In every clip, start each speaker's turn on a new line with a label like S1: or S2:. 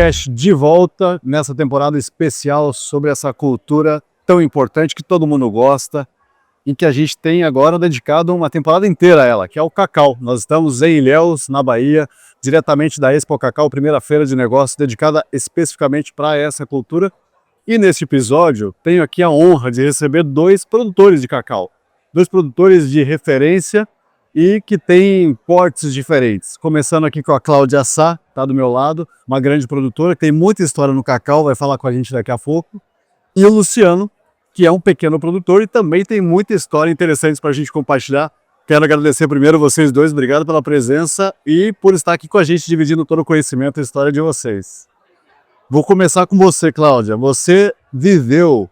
S1: podcast de volta nessa temporada especial sobre essa cultura tão importante que todo mundo gosta, em que a gente tem agora dedicado uma temporada inteira a ela, que é o cacau. Nós estamos em Ilhéus, na Bahia, diretamente da Expo Cacau, primeira feira de negócios dedicada especificamente para essa cultura. E neste episódio, tenho aqui a honra de receber dois produtores de cacau. Dois produtores de referência e que têm portes diferentes. Começando aqui com a Cláudia Sá, está do meu lado, uma grande produtora que tem muita história no cacau, vai falar com a gente daqui a pouco. E o Luciano, que é um pequeno produtor e também tem muita história interessante para a gente compartilhar. Quero agradecer primeiro vocês dois, obrigado pela presença e por estar aqui com a gente, dividindo todo o conhecimento e a história de vocês. Vou começar com você, Cláudia. Você viveu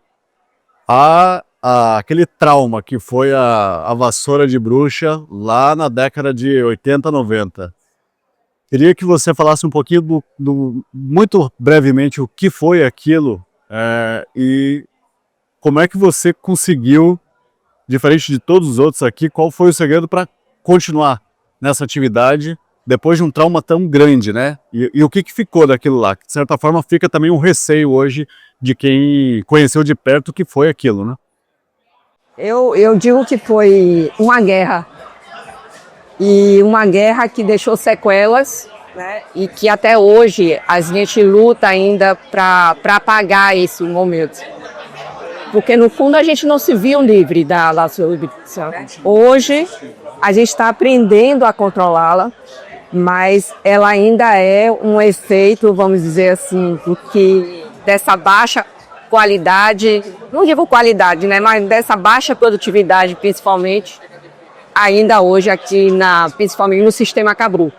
S1: aquele trauma que foi a vassoura de bruxa lá na década de 80, 90. Queria que você falasse um pouquinho muito brevemente o que foi aquilo e como é que você conseguiu, diferente de todos os outros aqui, qual foi o segredo para continuar nessa atividade depois de um trauma tão grande, né? E o que ficou daquilo lá? De certa forma fica também um receio hoje de quem conheceu de perto o que foi aquilo, né?
S2: Eu digo que foi uma guerra, e uma guerra que deixou sequelas, né? E que até hoje a gente luta ainda para apagar esse momento. Porque no fundo a gente não se viu livre da laçoibição. Hoje a gente está aprendendo a controlá-la, mas ela ainda é um efeito, vamos dizer assim, dessa baixa qualidade, não digo qualidade, né, mas dessa baixa produtividade, principalmente, ainda hoje aqui, principalmente no sistema Cabru.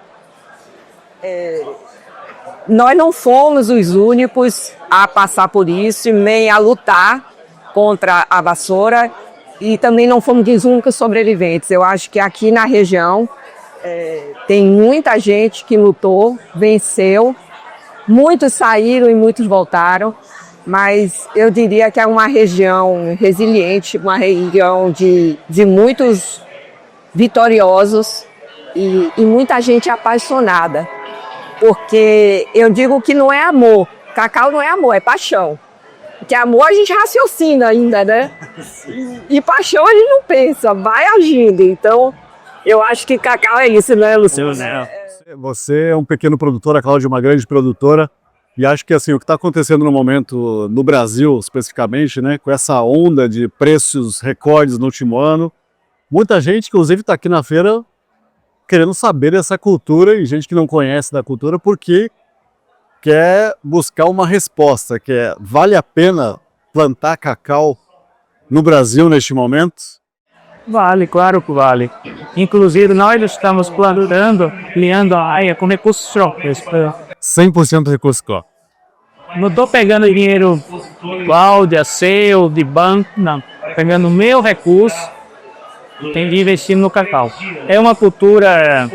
S2: Nós não fomos os únicos a passar por isso, nem a lutar contra a vassoura, e também não fomos os únicos sobreviventes. Eu acho que aqui na região tem muita gente que lutou, venceu, muitos saíram e muitos voltaram, mas eu diria que é uma região resiliente, uma região de muitos vitoriosos e muita gente apaixonada. Porque eu digo que não é amor, cacau não é amor, é paixão. Porque amor a gente raciocina ainda, né? E paixão a gente não pensa, vai agindo. Então, eu acho que cacau é isso, né, Luciano?
S1: Você é um pequeno produtor, a Cláudia é uma grande produtora. E acho que assim, o que está acontecendo no momento no Brasil, especificamente, né, com essa onda de preços recordes no último ano, muita gente, inclusive, está aqui na feira querendo saber dessa cultura e gente que não conhece da cultura porque quer buscar uma resposta, que é, vale a pena plantar cacau no Brasil neste momento?
S3: Vale, claro que vale. Inclusive, nós estamos plantando, criando a área com recursos próprios.
S1: 100% recurso próprio.
S3: Não estou pegando dinheiro Cláudia, seu, de banco, não. Pegando o meu recurso, tem de investir no cacau. É uma cultura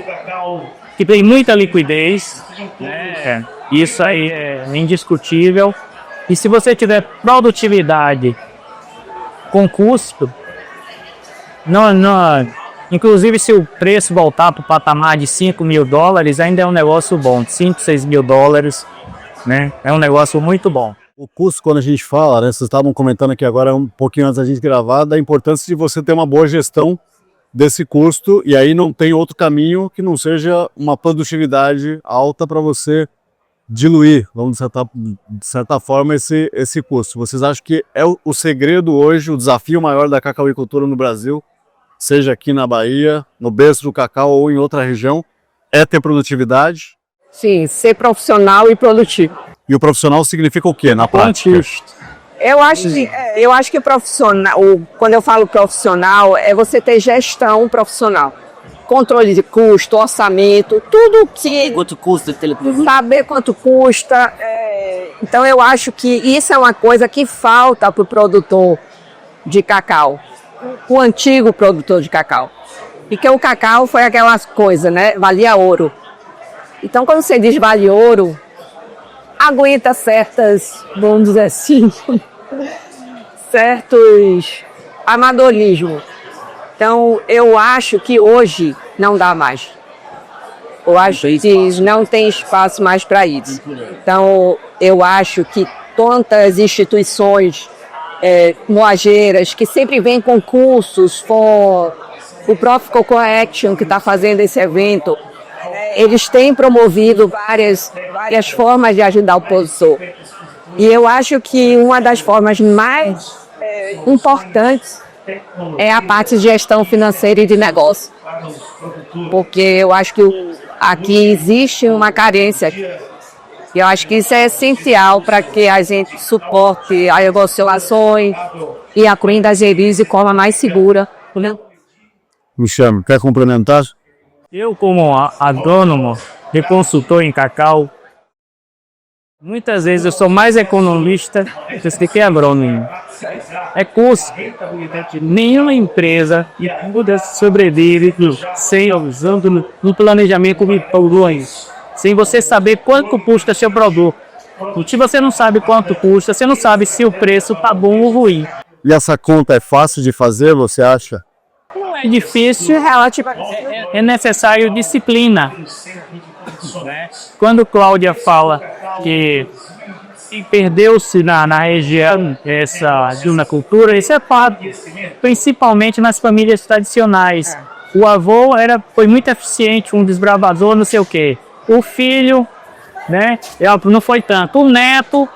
S3: que tem muita liquidez, né? Isso aí é indiscutível. E se você tiver produtividade com custo, inclusive se o preço voltar para o patamar de $5 mil, ainda é um negócio bom. 5, 6 mil dólares, né? É um negócio muito bom.
S1: O custo, quando a gente fala, né, vocês estavam comentando aqui agora, um pouquinho antes da gente gravar, da importância de você ter uma boa gestão desse custo, e aí não tem outro caminho que não seja uma produtividade alta para você diluir, vamos de certa forma, esse custo. Vocês acham que é o segredo hoje, o desafio maior da cacauicultura no Brasil, seja aqui na Bahia, no berço do cacau ou em outra região, é ter produtividade?
S2: Sim, ser profissional e produtivo.
S1: E o profissional significa o quê na prática?
S2: Eu acho que profissional, quando eu falo profissional, é você ter gestão profissional. Controle de custo, orçamento, tudo que...
S4: Quanto custa?
S2: Saber quanto custa. Então eu acho que isso é uma coisa que falta para o produtor de cacau. O antigo produtor de cacau. Porque o cacau foi aquelas coisas, né? Valia ouro. Então quando você diz vale ouro, aguenta certas, vamos dizer assim, certos amadorismo. Então, eu acho que hoje não dá mais. Eu acho que não tem espaço mais para isso. Então, eu acho que tantas instituições moageiras que sempre vêm com cursos, com o próprio Coco Action que está fazendo esse evento, eles têm promovido várias formas de ajudar o produtor. E eu acho que uma das formas mais importantes é a parte de gestão financeira e de negócio. Porque eu acho que aqui existe uma carência. E eu acho que isso é essencial para que a gente suporte as negociações e a cunha das geris de forma mais segura. Né?
S1: Me chame, quer complementar?
S3: Eu, como agrônomo e consultor em cacau, muitas vezes eu sou mais economista do que agrônomo. É custo. Nenhuma empresa sobrevive sem usando no planejamento de produtos, sem você saber quanto custa seu produto. Se você não sabe quanto custa, você não sabe se o preço está bom ou ruim.
S1: E essa conta é fácil de fazer, você acha?
S3: Não é difícil, é necessário disciplina. Quando Cláudia fala que perdeu-se na região essa cultura, isso é fato, principalmente nas famílias tradicionais. O avô foi muito eficiente, um desbravador, não sei o quê. O filho, não foi tanto. O neto,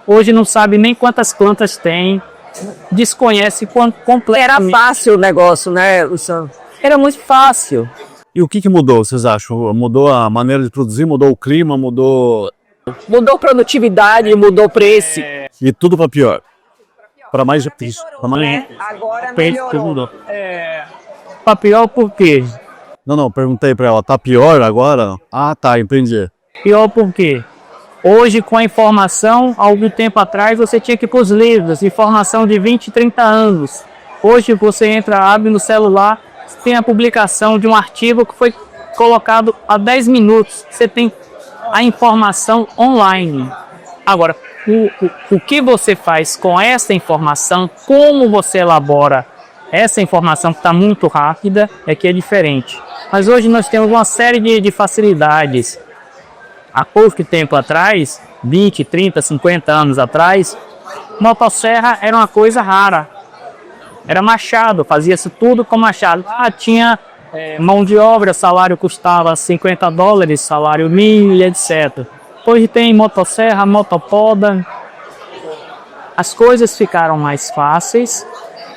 S3: hoje não sabe nem quantas plantas tem, desconhece completamente.
S2: Era fácil o negócio, né, Luciano?
S3: Era muito fácil.
S1: E o que mudou, vocês acham? Mudou a maneira de produzir, mudou o clima, mudou
S2: Produtividade, mudou preço.
S1: e tudo para pior. Para mais difícil.
S2: Agora melhorou.
S3: Para pior por quê?
S1: Não, perguntei para ela, tá pior agora? Ah, tá, entendi.
S3: Pior por quê? Hoje, com a informação, há algum tempo atrás, você tinha que ir para os livros, informação de 20, 30 anos. Hoje, você abre no celular, tem a publicação de um artigo que foi colocado há 10 minutos. Você tem a informação online. Agora, o que você faz com essa informação, como você elabora essa informação que está muito rápida, é que é diferente. Mas hoje nós temos uma série de facilidades. Há pouco tempo atrás, 20, 30, 50 anos atrás, motosserra era uma coisa rara. Era machado, fazia-se tudo com machado. Tinha mão de obra, salário custava $50, salário mínimo, etc. Hoje tem motosserra, motopoda. As coisas ficaram mais fáceis,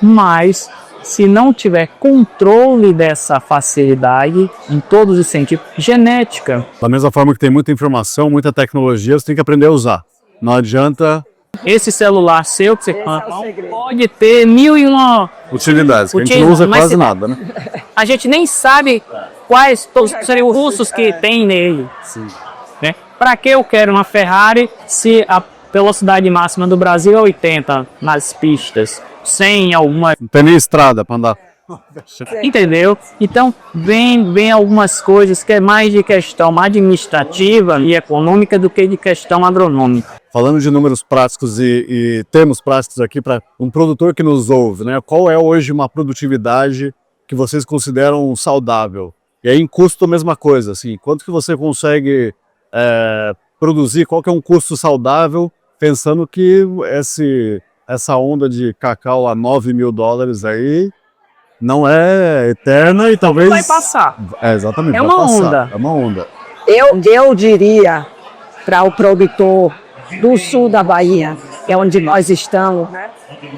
S3: mas se não tiver controle dessa facilidade, em todos os sentidos, genética.
S1: Da mesma forma que tem muita informação, muita tecnologia, você tem que aprender a usar. Não adianta...
S3: Esse celular seu que você pode ter 1001
S1: utilidades, que a gente não usa quase nada, né?
S3: A gente nem sabe quais seriam os russos que tem nele. Né? Para que eu quero uma Ferrari se a velocidade máxima do Brasil é 80 nas pistas, 100 alguma...
S1: Não tem nem estrada para andar.
S3: Entendeu? Então, vem algumas coisas que é mais de questão administrativa e econômica do que de questão agronômica.
S1: Falando de números práticos e termos práticos aqui para um produtor que nos ouve, né? Qual é hoje uma produtividade que vocês consideram saudável? E aí em custo a mesma coisa, assim, quanto que você consegue produzir, qual que é um custo saudável, pensando que essa onda de cacau a $9.000 aí não é eterna e talvez...
S3: Vai passar.
S1: Exatamente.
S3: É uma onda.
S1: É uma onda.
S2: Eu diria para o produtor do sul da Bahia, que é onde nós estamos,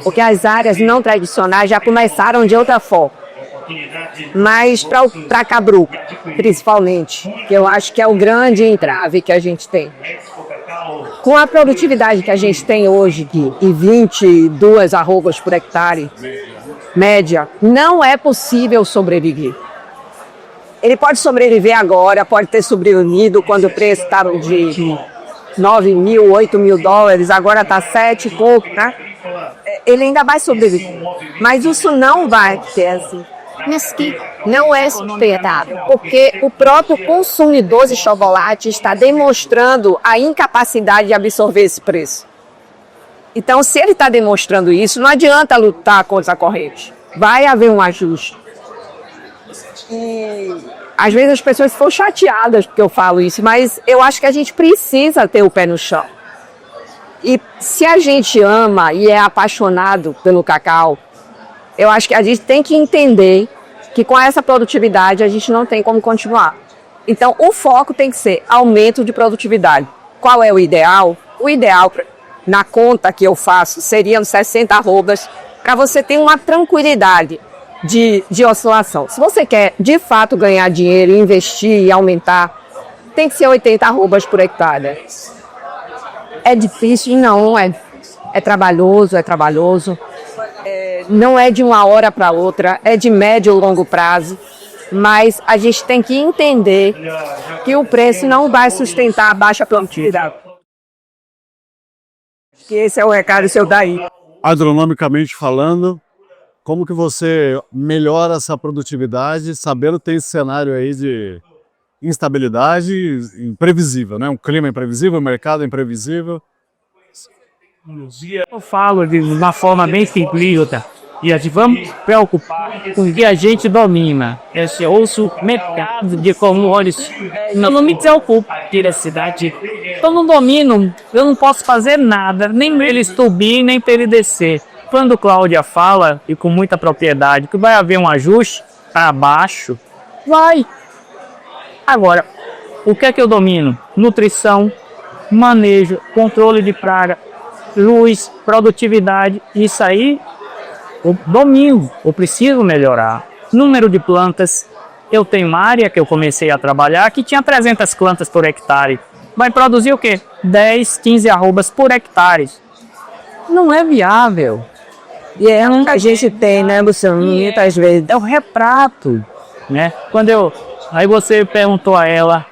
S2: porque as áreas não tradicionais já começaram de outra forma. Mas para Cabruco, principalmente, que eu acho que é o grande entrave que a gente tem. Com a produtividade que a gente tem hoje, de 22 arrobas por hectare, média, não é possível sobreviver. Ele pode sobreviver agora, pode ter sobrevivido quando o preço estava de $9.000, $8.000, agora está 7 e pouco, né? Ele ainda vai sobreviver. Mas isso não vai ter assim. Mas que não é sustentável, porque o próprio consumidor de chocolate está demonstrando a incapacidade de absorver esse preço. Então, se ele está demonstrando isso, não adianta lutar contra a corrente. Vai haver um ajuste. E Às vezes as pessoas ficam chateadas porque eu falo isso, mas eu acho que a gente precisa ter o pé no chão. E se a gente ama e é apaixonado pelo cacau, eu acho que a gente tem que entender que com essa produtividade a gente não tem como continuar. Então, o foco tem que ser aumento de produtividade. Qual é o ideal? O ideal, na conta que eu faço, seriam 60 arrobas, para você ter uma tranquilidade de oscilação. Se você quer, de fato, ganhar dinheiro, investir e aumentar, tem que ser 80 arrobas por hectare. É difícil? Não, é trabalhoso, não é de uma hora para outra, é de médio ou longo prazo, mas a gente tem que entender que o preço não vai sustentar a baixa produtividade. Que esse é o recado seu daí.
S1: Agronomicamente falando, como que você melhora essa produtividade, sabendo que tem esse cenário aí de instabilidade imprevisível, né? Um clima imprevisível, um mercado imprevisível.
S3: Eu falo de uma forma bem simplista, e a gente vamos preocupar com o que a gente domina. Esse ouço mercado de commodities. Eu não me preocupo aqui na cidade. Eu não domino, eu não posso fazer nada, nem para ele subir, nem para ele descer. Quando Cláudia fala, e com muita propriedade, que vai haver um ajuste para baixo, vai. Agora, o que é que eu domino? Nutrição, manejo, controle de praga, luz, produtividade. Isso aí eu domino, eu preciso melhorar. Número de plantas. Eu tenho uma área que eu comecei a trabalhar que tinha 300 plantas por hectare. Vai produzir o quê? 10, 15 arrobas por hectare. Não é viável.
S2: E é o que a gente tem, né, Luciano? Muitas vezes.
S3: É o retrato, né? Aí você perguntou a ela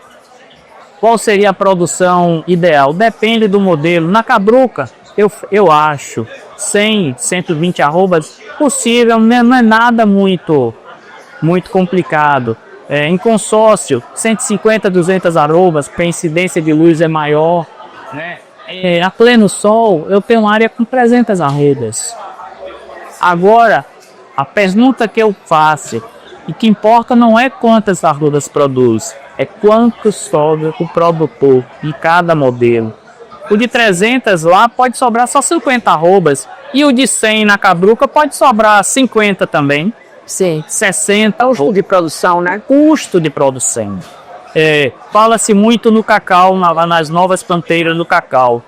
S3: qual seria a produção ideal. Depende do modelo. Na cabruca, eu acho 100, 120 arrobas possível, não é nada muito complicado. Em consórcio, 150, 200 arrobas, porque a incidência de luz é maior, né? A pleno sol, eu tenho uma área com 300 arrobas. Agora, a pergunta que eu faço, e que importa não é quantas arrobas produz, é quanto sobra o produtor em cada modelo. O de 300 lá pode sobrar só 50 arrobas, e o de 100 na cabruca pode sobrar 50 também.
S2: Sim.
S3: 60.
S2: Custo de produção, né?
S3: Custo de produção. Fala-se muito no cacau, nas novas planteiras do cacau.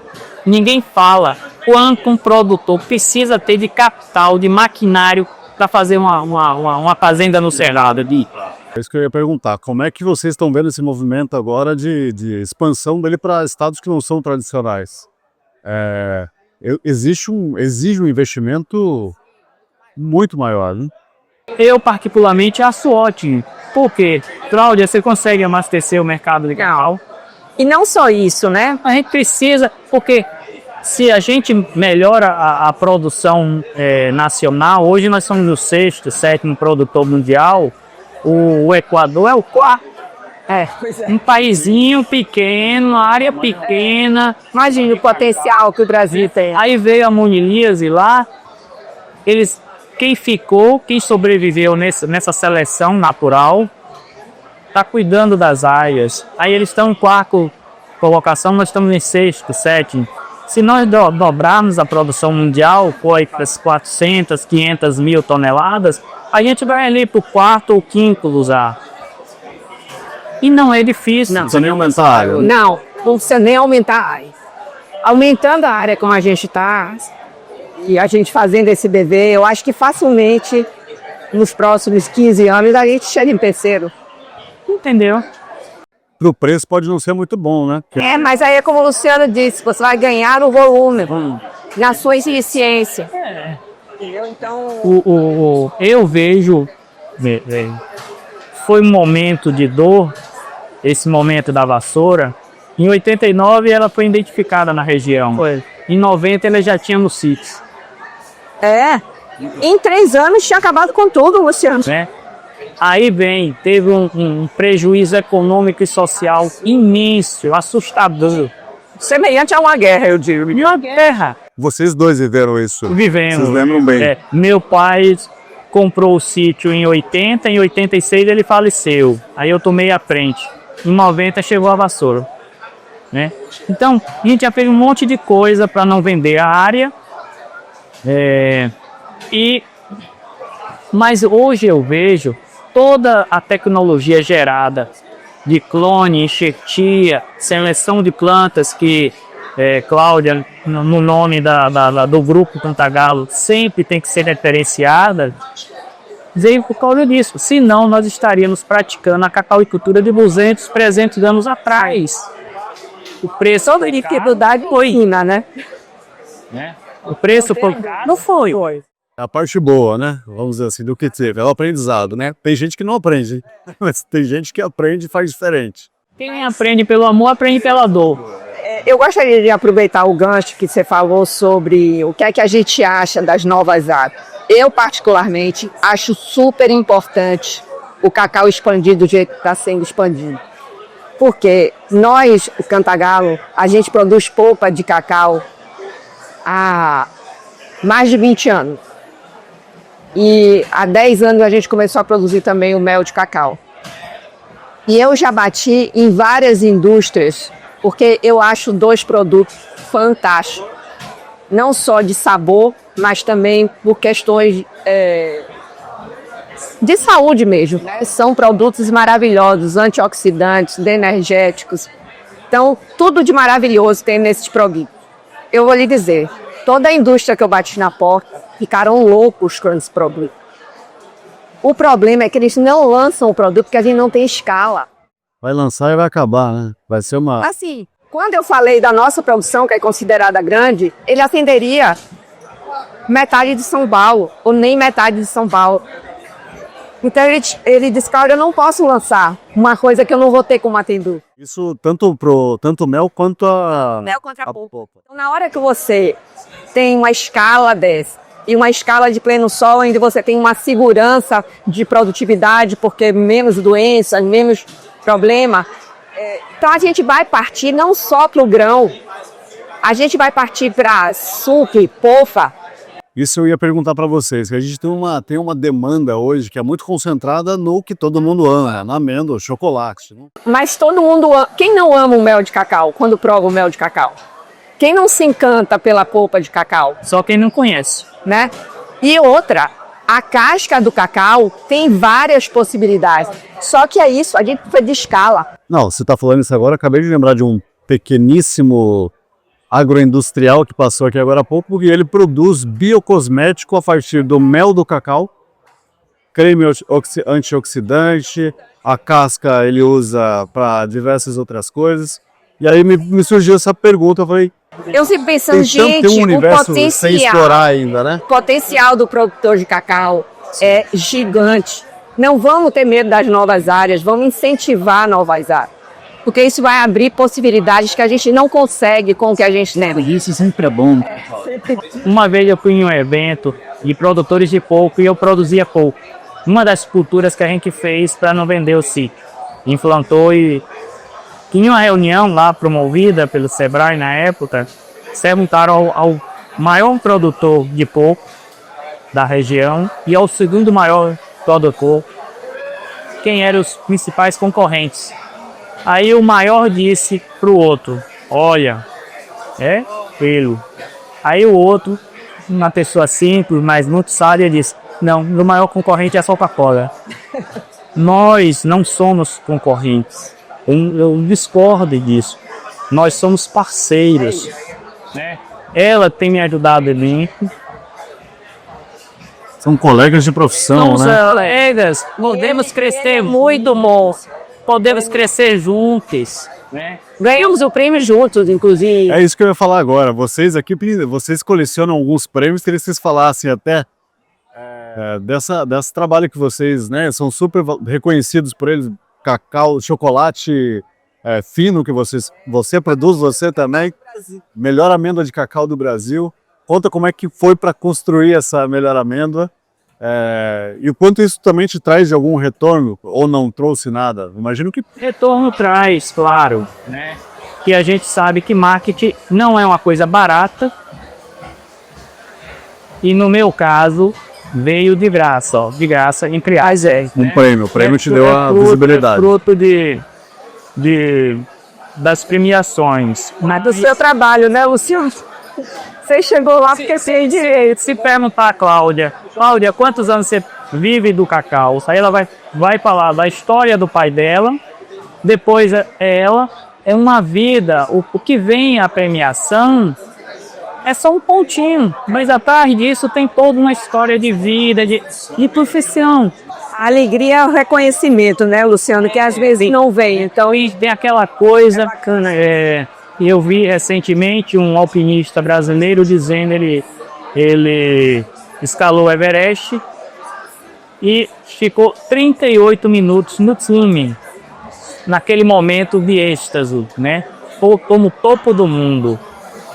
S3: Ninguém fala quanto um produtor precisa ter de capital, de maquinário para fazer uma fazenda no cerrado.
S1: É isso que eu ia perguntar. Como é que vocês estão vendo esse movimento agora de expansão dele para estados que não são tradicionais? Exige um investimento muito maior, né?
S3: Eu, particularmente, acho ótimo. Por quê? Cláudia, você consegue abastecer o mercado de cacau?
S2: E não só isso, né?
S3: A gente precisa, porque se a gente melhora a produção nacional, hoje nós somos o 6º, 7º produtor mundial, o Equador é o 4º. Um paísinho pequeno, área pequena.
S2: Imagina o potencial que o Brasil tem.
S3: Aí veio a monilíase lá, quem sobreviveu nessa seleção natural, está cuidando das áreas. Aí eles estão em 4ª colocação, nós estamos em 6º, 7º. Se nós dobrarmos a produção mundial, foi para as 400, 500 mil toneladas, a gente vai ali para o 4º ou 5º lugar. E não é difícil.
S1: Não precisa nem aumentar a área.
S2: Não precisa nem aumentar a área. Aumentando a área como a gente está, e a gente fazendo esse bebê, eu acho que facilmente, nos próximos 15 anos, a gente chega em terceiro.
S3: Entendeu?
S1: Pro preço pode não ser muito bom, né?
S2: Mas aí é como o Luciano disse, você vai ganhar no volume, na sua eficiência. Entendeu? Então...
S3: Eu vejo... Foi um momento de dor, esse momento da vassoura. Em 89 ela foi identificada na região.
S2: Foi.
S3: Em 90 ela já tinha no sítio.
S2: Em 3 anos tinha acabado com tudo, Luciano.
S3: Né? Aí teve um prejuízo econômico e social imenso, assustador.
S2: Semelhante a uma guerra, eu digo.
S3: Uma guerra.
S1: Vocês dois viveram isso?
S3: Vivemos.
S1: Vocês lembram bem?
S3: Meu pai comprou o sítio em 80, em 86 ele faleceu. Aí eu tomei a frente. Em 90 chegou a vassoura, né? Então, a gente já fez um monte de coisa para não vender a área. Mas hoje eu vejo toda a tecnologia gerada de clone, enxertia, seleção de plantas que Cláudia, no nome do grupo Cantagalo, sempre tem que ser referenciada, veio por causa disso. Senão, nós estaríamos praticando a cacauicultura de 200, 300 anos atrás. O preço
S2: Toda dificuldade foi, né?
S3: O preço não foi.
S1: A parte boa, né? Vamos dizer assim, do que teve. É o aprendizado, né? Tem gente que não aprende, mas tem gente que aprende e faz diferente.
S3: Quem aprende pelo amor, aprende pela dor.
S2: Eu gostaria de aproveitar o gancho que você falou sobre o que é que a gente acha das novas áreas. Eu, particularmente, acho super importante o cacau expandido do jeito que está sendo expandido. Porque nós, o Cantagalo, a gente produz polpa de cacau há mais de 20 anos. E há 10 anos a gente começou a produzir também o mel de cacau. E eu já bati em várias indústrias, porque eu acho 2 produtos fantásticos. Não só de sabor, mas também por questões de saúde mesmo, né? São produtos maravilhosos, antioxidantes, energéticos. Então, tudo de maravilhoso tem nesses produtos. Eu vou lhe dizer, toda a indústria que eu bati na porta ficaram loucos com esse produto. O problema é que eles não lançam o produto porque a gente não tem escala.
S1: Vai lançar e vai acabar, né? Vai ser uma...
S2: Assim, quando eu falei da nossa produção, que é considerada grande, ele atenderia metade de São Paulo, ou nem metade de São Paulo. Então ele disse, Cláudia, eu não posso lançar uma coisa que eu não vou ter como atender.
S1: Isso tanto o mel quanto a...
S2: Mel contra a polpa. Então, na hora que você tem uma escala dessa, e uma escala de pleno sol, onde você tem uma segurança de produtividade, porque menos doença, menos problema. Então a gente vai partir não só para o grão, a gente vai partir para suco, polpa.
S1: Isso eu ia perguntar para vocês, que a gente tem uma demanda hoje que é muito concentrada no que todo mundo ama, na amêndoa, chocolate. Né?
S2: Mas todo mundo ama. Quem não ama o mel de cacau quando prova o mel de cacau? Quem não se encanta pela polpa de cacau?
S3: Só quem não conhece.
S2: Né? E outra, a casca do cacau tem várias possibilidades. Só que é isso, a gente foi de escala.
S1: Não, você está falando isso agora, acabei de lembrar de um pequeníssimo agroindustrial que passou aqui agora há pouco, porque ele produz biocosmético a partir do mel do cacau, creme antioxidante, a casca ele usa para diversas outras coisas. E aí me surgiu essa pergunta, eu falei...
S2: Eu fico pensando, gente,
S1: tem um universo
S2: o potencial,
S1: sem explorar ainda, né?
S2: O potencial do produtor de cacau é gigante. Não vamos ter medo das novas áreas, vamos incentivar novas áreas. Porque isso vai abrir possibilidades que a gente não consegue com o que a gente nega.
S3: Isso sempre é bom. Uma vez eu fui em um evento de produtores de polpa e eu produzia polpa. Uma das culturas que a gente fez para não vender o sítio. Implantou e tinha uma reunião lá promovida pelo Sebrae na época. Se perguntaram ao maior produtor de polpa da região e ao segundo maior produtor quem eram os principais concorrentes. Aí o maior disse pro outro, olha, pelo. Aí o outro, uma pessoa simples, mas muito sábia, disse, não, o maior concorrente é a Coca-Cola. Nós não somos concorrentes. Eu discordo disso. Nós somos parceiros. Né? Ela tem me ajudado muito.
S1: São colegas de profissão,
S3: Somos
S1: né?
S3: colegas, podemos crescer muito bom. Podemos crescer juntos. Né?
S2: Ganhamos o prêmio juntos, inclusive.
S1: É isso que eu ia falar agora. Vocês aqui, vocês colecionam alguns prêmios, queria que vocês falassem até desse trabalho que vocês, né, são super reconhecidos por eles. Cacau, chocolate fino que você produz, você também. Melhor amêndoa de cacau do Brasil. Conta como é que foi para construir essa melhor amêndoa. E o quanto isso também te traz de algum retorno, ou não trouxe nada? Imagino que...
S3: Retorno traz, claro, né? Que a gente sabe que marketing não é uma coisa barata. E no meu caso, veio de graça, ó, de graça, entre aspas.
S1: Um prêmio, o prêmio te deu a
S3: fruto,
S1: visibilidade.
S3: É fruto das premiações.
S2: Mas do seu trabalho, né, Luciano? Você chegou lá porque tem direito.
S3: Se perguntar a Cláudia, quantos anos você vive do cacau? Aí ela vai falar da história do pai dela, depois ela, é uma vida, o que vem a premiação é só um pontinho, mas atrás disso tem toda uma história de vida, de profissão.
S2: A alegria é o reconhecimento, né, Luciano, que às vezes não vem.
S3: Então tem aquela coisa bacana. Eu vi recentemente um alpinista brasileiro dizendo ele escalou o Everest e ficou 38 minutos no cume, naquele momento de êxtase, né? Como topo do mundo.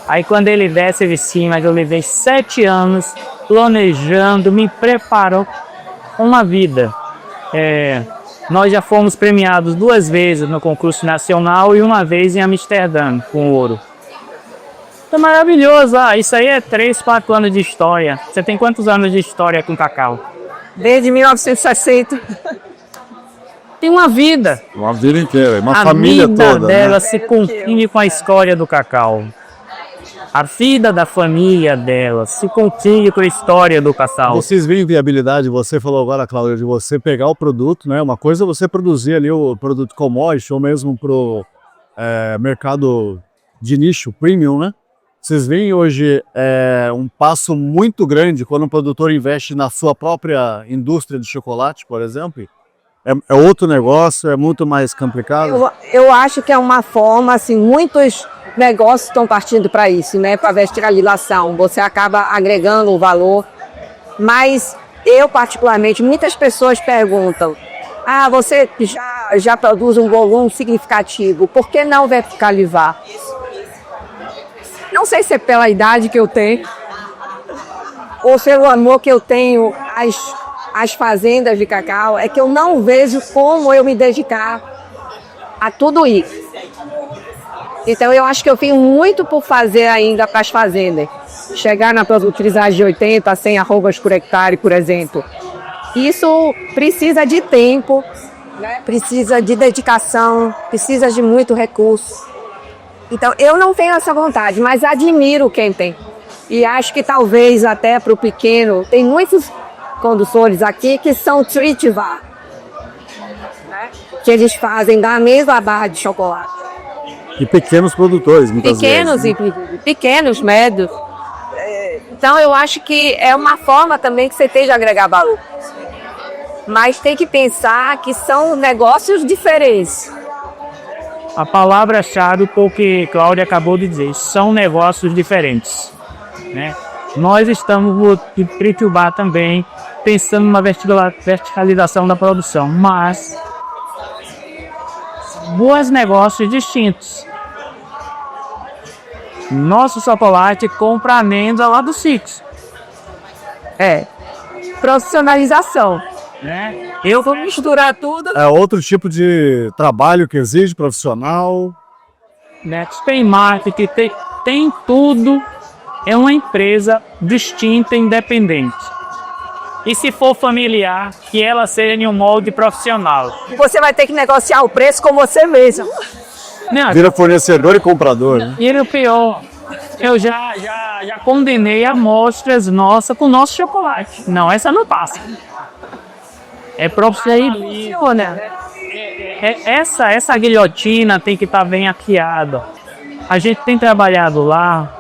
S3: Aí quando ele desce, ele sim, mas eu levei 7 anos planejando, me preparou uma vida. Nós já fomos premiados 2 vezes no concurso nacional e 1 vez em Amsterdã, com ouro. É maravilhoso, isso aí é 3, 4 anos de história. Você tem quantos anos de história com cacau?
S2: Desde 1960.
S3: Tem uma vida.
S1: Uma vida inteira, uma
S3: A
S1: família
S3: vida
S1: toda.
S3: dela
S1: Né?
S3: se continha com a história do cacau. A vida da família dela se continha com a história do cacau.
S1: Vocês veem viabilidade, você falou agora, Cláudia, de você pegar o produto, né? Uma coisa é você produzir ali o produto commodity ou mesmo para o mercado de nicho, premium, né? Vocês veem hoje um passo muito grande quando um produtor investe na sua própria indústria de chocolate, por exemplo. É outro negócio, é muito mais complicado.
S2: Eu acho que é uma forma, assim, muitos negócios estão partindo para isso, né? Para verticalização. Você acaba agregando o valor. Mas eu, particularmente, muitas pessoas perguntam: você já produz um volume significativo, por que não verticalizar? Não sei se é pela idade que eu tenho ou pelo amor que eu tenho às fazendas de cacau, é que eu não vejo como eu me dedicar a tudo isso. Então eu acho que eu tenho muito por fazer ainda para as fazendas. Chegar na produtividade de 80 a 100 arrobas por hectare, por exemplo. Isso precisa de tempo, né? Precisa de dedicação, precisa de muito recurso. Então eu não tenho essa vontade, mas admiro quem tem. E acho que talvez até para o pequeno, tem muitos condutores aqui que são tritivar, né? Que eles fazem da mesma barra de chocolate.
S1: E pequenos produtores, muitas
S2: Pequenos
S1: vezes. Né?
S2: e pequenos, médios. Então eu acho que é uma forma também que você tem de agregar valor. Mas tem que pensar que são negócios diferentes.
S3: A palavra-chave, porque Cláudia acabou de dizer, são negócios diferentes, né? Nós estamos em Tritubá também, pensando numa verticalização da produção, mas dois negócios distintos. Nosso chocolate compra amêndoa lá do sítio.
S2: Profissionalização.
S3: Né?
S2: Eu vou misturar tudo.
S1: É outro tipo de trabalho que exige profissional.
S3: Né? Tem marketing, tem tudo. É uma empresa distinta e independente. E se for familiar, que ela seja em um molde profissional.
S2: Você vai ter que negociar o preço com você mesmo.
S3: Né?
S1: Vira fornecedor e comprador. Né?
S3: E o pior, eu já condenei amostras nossas com nosso chocolate. Não, essa não passa. É profissional. Essa guilhotina tem que estar bem afiada. A gente tem trabalhado lá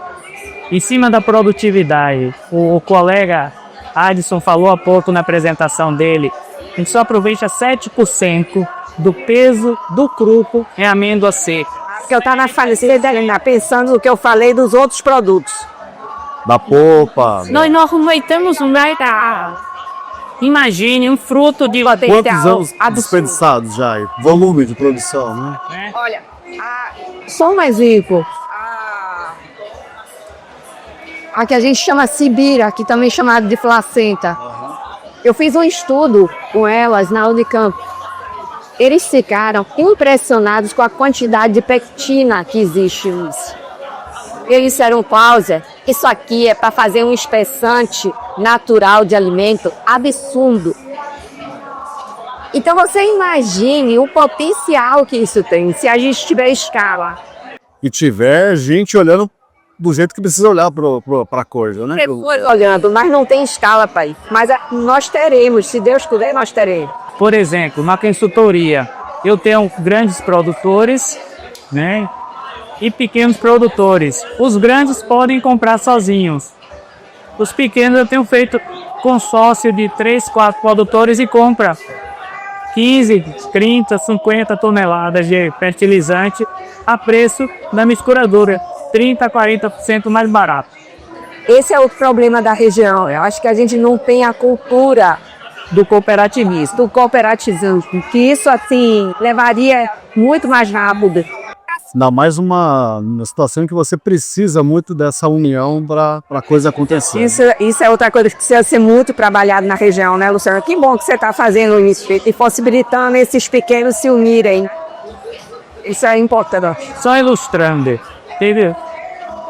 S3: em cima da produtividade. O colega Adson falou há pouco na apresentação dele. A gente só aproveita 7% do peso do grupo em amêndoa seca.
S2: Porque eu estava pensando no que eu falei dos outros produtos.
S1: Da polpa.
S3: Nós não aproveitamos mais da... Imagine um fruto de...
S1: Quantos anos desperdiçados já? Volume de produção, né?
S2: Olha, só um exemplo. A que a gente chama Sibira, que também é chamada de placenta. Eu fiz um estudo com elas na Unicamp. Eles ficaram impressionados com a quantidade de pectina que existe nisso. Eles disseram, Cláudia,
S4: Isso aqui é para fazer um espessante natural de alimento absurdo. Então você imagine o potencial que isso tem, se a gente tiver escala.
S1: E tiver gente olhando do jeito que precisa olhar para a coisa, né?
S2: Olhando, mas não tem escala para isso. Mas nós teremos, se Deus quiser, nós teremos.
S3: Por exemplo, na consultoria, eu tenho grandes produtores, né? E pequenos produtores. Os grandes podem comprar sozinhos. Os pequenos eu tenho feito consórcio de 3, 4 produtores e compra 15, 30, 50 toneladas de fertilizante a preço da misturadora, 30 a 40% mais barato.
S2: Esse é o problema da região. Eu acho que a gente não tem a cultura
S3: Do cooperativismo.
S2: do cooperativismo, que isso assim levaria muito mais rápido.
S1: Ainda mais uma situação em que você precisa muito dessa união para a coisa acontecer.
S2: Isso é outra coisa que precisa ser muito trabalhado na região, né, Luciano? Que bom que você está fazendo isso e possibilitando esses pequenos se unirem. Isso é importante.
S3: Só ilustrando, entendeu?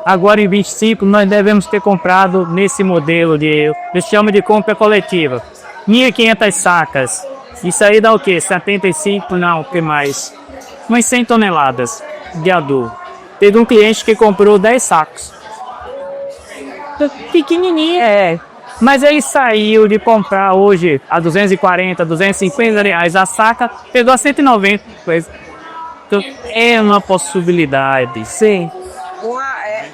S3: Agora em 25 nós devemos ter comprado nesse modelo de, eles chamam de compra coletiva, 1.500 sacas. Isso aí dá o quê? 75? Não, o que mais? Umas 100 toneladas de adubo. Teve um cliente que comprou 10 sacos. Pequenininho. Mas ele saiu de comprar hoje a 240, 250 reais a saca, pegou a 190. Então, é uma possibilidade.
S2: Sim.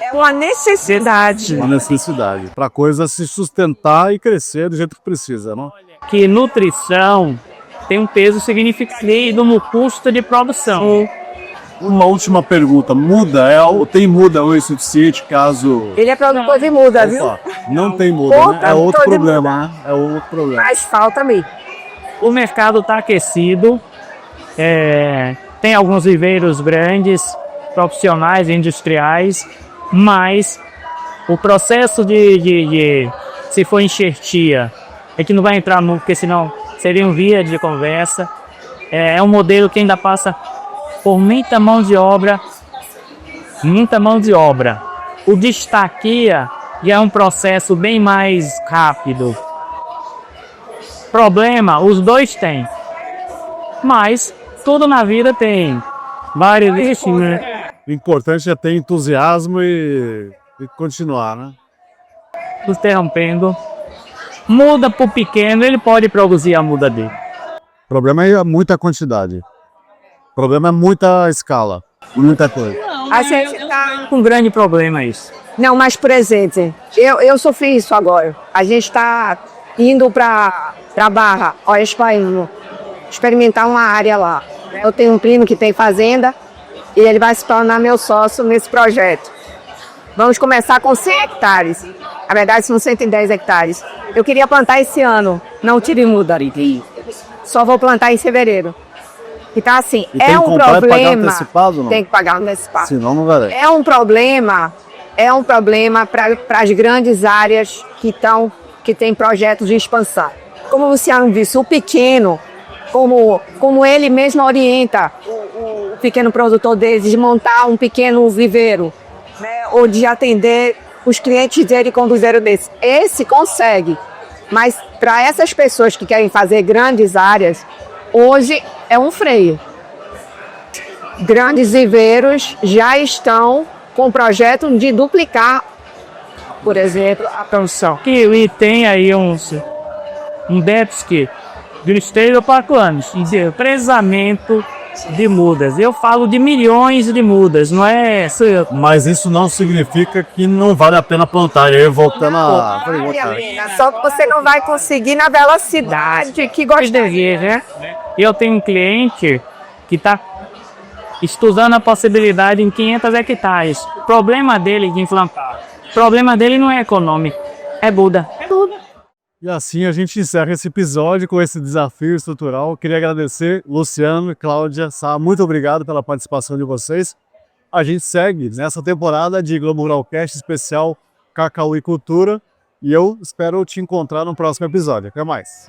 S2: É uma necessidade.
S1: Uma necessidade. Para a coisa se sustentar e crescer do jeito que precisa, não?
S3: Que nutrição tem um peso significativo no custo de produção.
S1: Uma última pergunta. Muda? Tem muda o suficiente caso...
S2: Ele é produtor de muda, viu?
S1: Opa, não tem muda, né? É outro problema, né? É outro problema.
S2: Mas falta mesmo.
S3: O mercado está aquecido. Tem alguns viveiros grandes, profissionais, industriais, mas o processo se for enxertia, é que não vai entrar muito, porque senão seria um via de conversa. É um modelo que ainda passa por muita mão de obra. O destaquia já é um processo bem mais rápido. Problema, os dois têm. Mas tudo na vida tem vários riscos, né?
S1: O importante é ter entusiasmo e continuar, né?
S3: Interrompendo. Muda para o pequeno, ele pode produzir a muda dele.
S1: O problema é muita quantidade. O problema é muita escala, muita coisa.
S2: A gente está
S3: Um grande problema isso.
S2: Não, mas por exemplo, eu sofri isso agora. A gente está indo para Barra, Espanha, experimentar uma área lá. Eu tenho um primo que tem fazenda e ele vai se tornar meu sócio nesse projeto. Vamos começar com 100 hectares. Na verdade, são 110 hectares. Eu queria plantar esse ano, não tive muda. Só vou plantar em fevereiro. Então, assim, é um problema.
S1: Antecipado, não?
S2: Tem que pagar antecipado.
S1: Senão não vai.
S2: É um problema para as grandes áreas que têm projetos de expansão. Como o Luciano disse, o pequeno, como ele mesmo orienta o pequeno produtor dele de montar um pequeno viveiro, né, ou de atender os clientes dele com um viveiro desse. Esse consegue, mas para essas pessoas que querem fazer grandes áreas, hoje é um freio. Grandes viveiros já estão com o projeto de duplicar, por exemplo, a produção.
S3: E tem aí um déficit de 3 ou 4 anos de represamento de mudas. Eu falo de milhões de mudas, não é?
S1: Mas isso não significa que não vale a pena plantar. E aí, voltando a pergunta.
S2: Só que você não vai conseguir na velocidade que gostaria, né?
S3: Eu tenho um cliente que está estudando a possibilidade em 500 hectares. O problema dele de implantar, o problema dele não é econômico, é Buda.
S1: E assim a gente encerra esse episódio com esse desafio estrutural. Queria agradecer Luciano e Cláudia Sá, muito obrigado pela participação de vocês. A gente segue nessa temporada de Globo Ruralcast especial Cacau e Cultura e eu espero te encontrar no próximo episódio. Até mais!